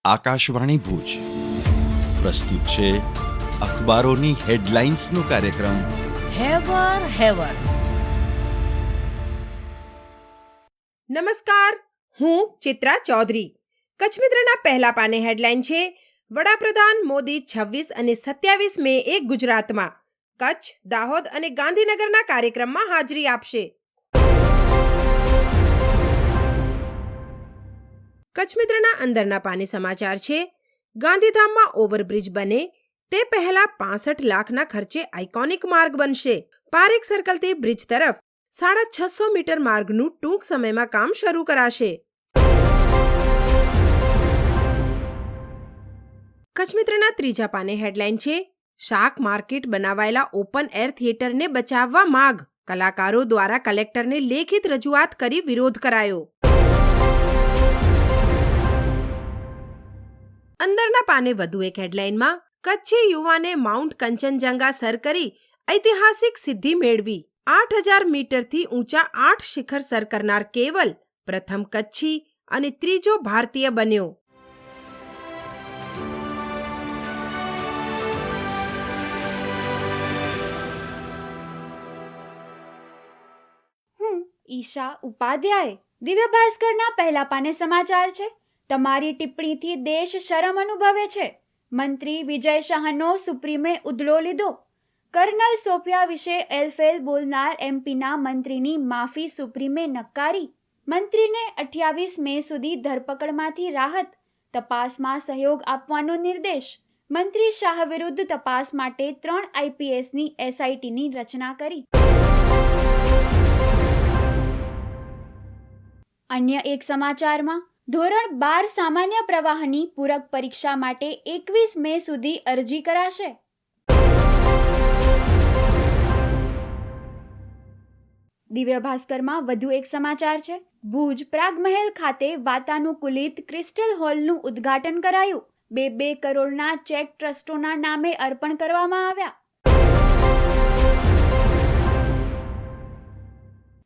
આકાશવાણી ભુજ પ્રસ્તુત છે અખબારોની હેડલાઇન્સનો કાર્યક્રમ હેવર હેવર. નમસ્કાર, હું ચિત્રા ચૌધરી. કચ્છ મિત્રના પહેલા પાને હેડલાઇન છે: વડાપ્રધાન મોદી 26 અને 27 મે ગુજરાતમાં કચ્છ, દાહોદ અને ગાંધીનગરના કાર્યક્રમમાં હાજરી આપશે. કચ્છ મિત્રના અંદરના પાને સમાચાર છે: ગાંધીધામમાં ઓવરબ્રિજ બને તે પહેલા 65 લાખના ખર્ચે આઇકોનિક માર્ગ બનશે. પારેખ સર્કલથી બ્રિજ તરફ 650 મીટર માર્ગનું ટૂંક સમયમાં કામ શરૂ કરાશે. કચ્છ મિત્રના ત્રીજા પાને હેડલાઇન છે: શાક માર્કેટ બનાવાયેલા ઓપન એર થિયેટરને બચાવવા માગ. કલાકારો દ્વારા કલેક્ટરને લેખિત રજૂઆત કરી વિરોધ કરાયો. અંદરના પાને વધુ એક હેડલાઇનમાં: કચ્છી યુવાને માઉન્ટ કંચનજંગા સર કરી ઐતિહાસિક સિદ્ધિ મેળવી. 8000 મીટરથી ઊંચા 8 શિખર સર કરનાર કેવલ પ્રથમ કચ્છી અને ત્રીજો ભારતીય બન્યો. હું ઈશા ઉપાધ્યાય. દિવ્ય ભાસ્કરના પહેલા પાને સમાચાર છે: તમારી ટિપ્પણીથી દેશ શરમ અનુભવે છે. મંત્રી વિજય શાહનો સુપ્રીમે ઉધડો લીધો. કર્નલ સોફિયા વિશે એલફેલ બોલનાર એમપીના મંત્રીની માફી સુપ્રીમે નકારી. મંત્રીને 28 મે સુધી ધરપકડમાંથી રાહત. તપાસમાં સહયોગ આપવાનો નિર્દેશ. મંત્રી શાહ વિરુદ્ધ તપાસ માટે 3 આઈપીએસની એસઆઈટીની રચના કરી. અન્ય એક સમાચારમાં: ધોરણ 12 સામાન્ય પ્રવાહની પૂરક પરીક્ષા માટે 21 મે સુધી અરજી કરાશે. દિવ્ય ભાસ્કરમાં વધુ એક સમાચાર છે: ભુજ પ્રાગમહેલ ખાતે વાતાનુકૂલિત ક્રિસ્ટલ હોલનું ઉદ્ઘાટન કરાયું. 2 કરોડના ચેક ટ્રસ્ટોના નામે અર્પણ કરવામાં આવ્યા.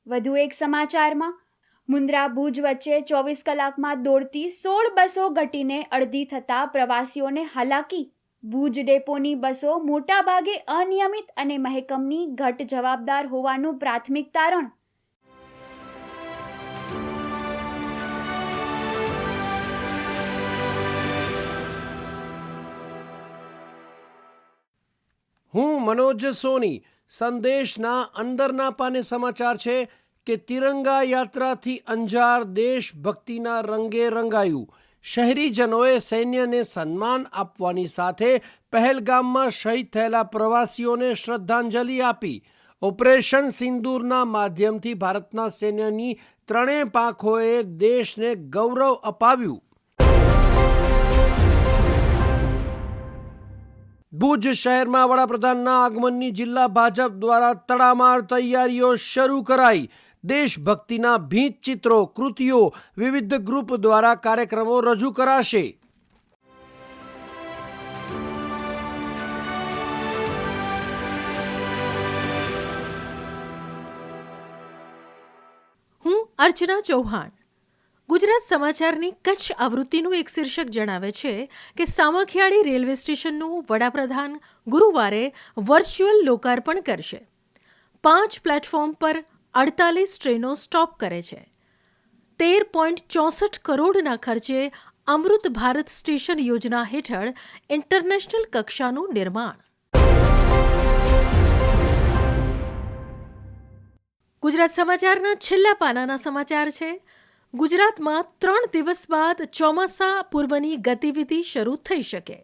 વધુ એક સમાચારમાં: મુન્દ્રા ભુજ વચ્ચે 24 કલાકમાં દોડતી 16 બસો ઘટીને અડધી થતા પ્રવાસીઓને હાલાકી. ભુજ ડેપોની બસો મોટાભાગે અનિયમિત અને મહેકમની ઘટ જવાબદાર હોવાનું પ્રાથમિક તારણ. હું મનોજ સોની. સંદેશના અંદરના પાને સમાચાર છે કે તિરંગા યાત્રાથી અંજાર દેશભક્તિના રંગે રંગાયું. શહેરીજનોએ સૈન્યને સન્માન આપવાની સાથે પહેલગામમાં શહીદ થયેલા પ્રવાસીઓને શ્રદ્ધાંજલિ આપી. ઓપરેશન સિંદૂરના માધ્યમથી ભારતના સૈન્યની 3 પાંખોએ દેશને ગૌરવ અપાવ્યું. ભુજ શહેરમાં વડાપ્રધાનના આગમનની જિલ્લા ભાજપ દ્વારા તડામાર તૈયારીઓ શરૂ કરાઈ. દેશભક્તિના ભીંત ચિત્રો, કૃતિઓ વિવિધ ગ્રુપ દ્વારા કાર્યક્રમો રજૂ કરાશે. હું અર્ચના ચૌહાણ. ગુજરાત સમાચારની કચ્છ આવૃત્તિનું એક શીર્ષક જણાવે છે કે સામખિયાળી રેલવે સ્ટેશનનું વડાપ્રધાન ગુરુવારે વર્ચ્યુઅલ લોકાર્પણ કરશે. 5 પ્લેટફોર્મ પર 48 ટ્રેનો સ્ટોપ કરે છે. 13.64 કરોડના ખર્ચે અમૃત ભારત સ્ટેશન યોજના હેઠળ ઇન્ટરનેશનલ કક્ષાનું નિર્માણ. ગુજરાત સમાચારના છેલ્લા પાનાના સમાચાર છે: ગુજરાતમાં 3 દિવસ બાદ ચોમાસા પૂર્વની ગતિવિધિ શરૂ થઈ શકે.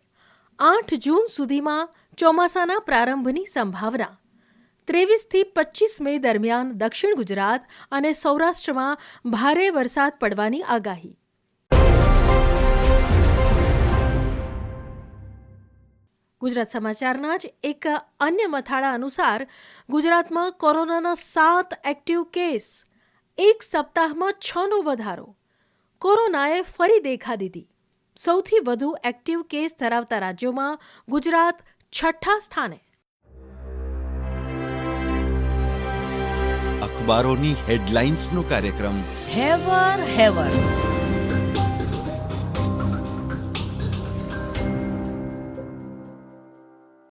8 જૂન સુધીમાં ચોમાસાના પ્રારંભની સંભાવના. 23 થી 25 મે દરમિયાન દક્ષિણ ગુજરાત અને સૌરાષ્ટ્રમાં ભારે વરસાદ પડવાની આગાહી. ગુજરાત સમાચારના જ એક અન્ય મથાળા અનુસાર ગુજરાતમાં કોરોનાના 7 એક્ટિવ કેસ. 1 સપ્તાહમાં 6નો વધારો. કોરોનાએ ફરી દેખા દીધી. સૌથી વધુ એક્ટિવ કેસ ધરાવતા રાજ્યોમાં ગુજરાત 6ઠ્ઠા સ્થાને. અખબારોની હેડલાઇન્સનો કાર્યક્રમ હેવર હેવર.